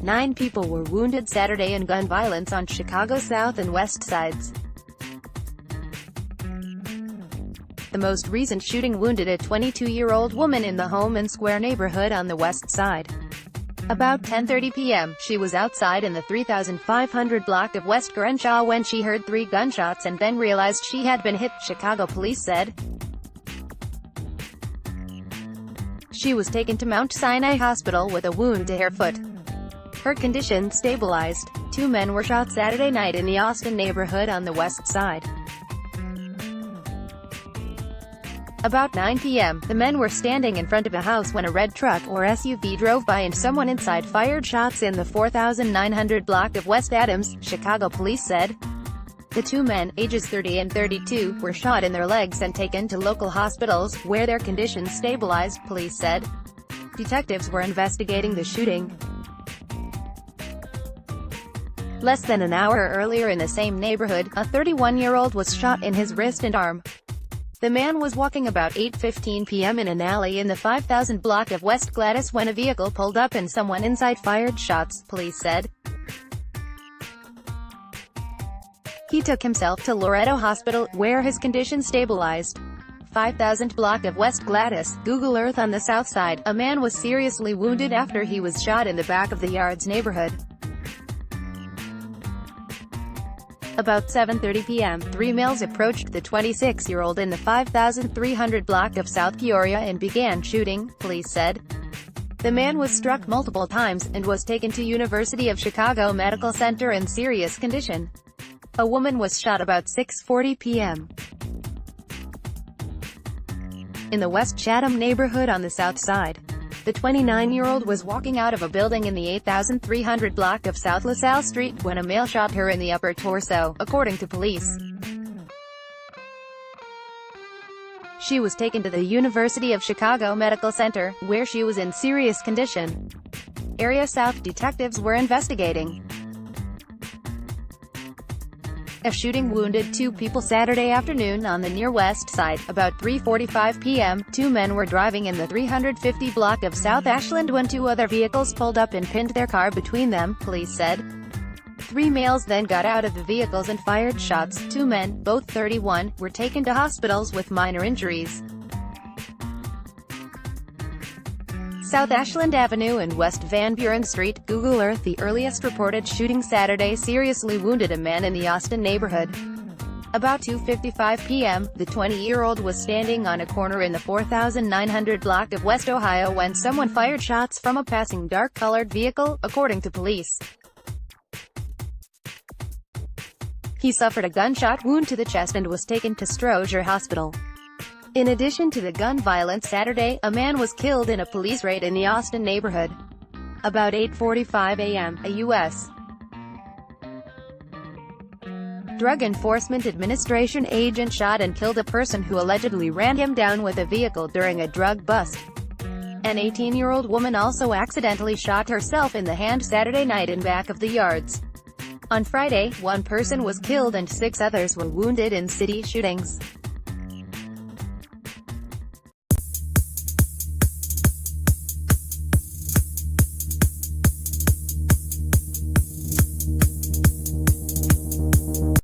9 people were wounded Saturday in gun violence on Chicago's South and West Sides. The most recent shooting wounded a 22-year-old woman in the Homan Square neighborhood on the West Side. About 10:30 p.m., she was outside in the 3500 block of West Grenshaw when she heard 3 gunshots and then realized she had been hit, Chicago police said. She was taken to Mount Sinai Hospital with a wound to her foot. Her condition stabilized. 2 men were shot Saturday night in the Austin neighborhood on the West Side. About 9 p.m., the men were standing in front of a house when a red truck or SUV drove by and someone inside fired shots in the 4900 block of West Adams, Chicago police said. The 2 men, ages 30 and 32, were shot in their legs and taken to local hospitals, where their condition stabilized, police said. Detectives were investigating the shooting. Less than an hour earlier in the same neighborhood, a 31-year-old was shot in his wrist and arm. The man was walking about 8:15 p.m. in an alley in the 5000 block of West Gladys when a vehicle pulled up and someone inside fired shots, police said. He took himself to Loretto Hospital, where his condition stabilized. 5000 block of West Gladys, Google Earth on the south side, a man was seriously wounded after he was shot in the back of the Yards neighborhood. About 7:30 p.m., 3 males approached the 26-year-old in the 5300 block of South Peoria and began shooting, police said. The man was struck multiple times, and was taken to University of Chicago Medical Center in serious condition. A woman was shot about 6:40 p.m. in the West Chatham neighborhood on the south side. The 29-year-old was walking out of a building in the 8300 block of South LaSalle Street when a male shot her in the upper torso, according to police. She was taken to the University of Chicago Medical Center, where she was in serious condition. Area South detectives were investigating. A shooting wounded 2 people Saturday afternoon on the near West Side. About 3:45 p.m., 2 men were driving in the 350 block of South Ashland when 2 other vehicles pulled up and pinned their car between them, police said. 3 males then got out of the vehicles and fired shots. 2 men, both 31, were taken to hospitals with minor injuries. South Ashland Avenue and West Van Buren Street, Google Earth. The earliest reported shooting Saturday seriously wounded a man in the Austin neighborhood. About 2:55 p.m., the 20-year-old was standing on a corner in the 4900 block of West Ohio when someone fired shots from a passing dark-colored vehicle, according to police. He suffered a gunshot wound to the chest and was taken to Stroger Hospital. In addition to the gun violence Saturday, a man was killed in a police raid in the Austin neighborhood. About 8:45 a.m., a U.S. Drug Enforcement Administration agent shot and killed a person who allegedly ran him down with a vehicle during a drug bust. An 18-year-old woman also accidentally shot herself in the hand Saturday night in back of the Yards. On Friday, 1 person was killed and 6 others were wounded in city shootings.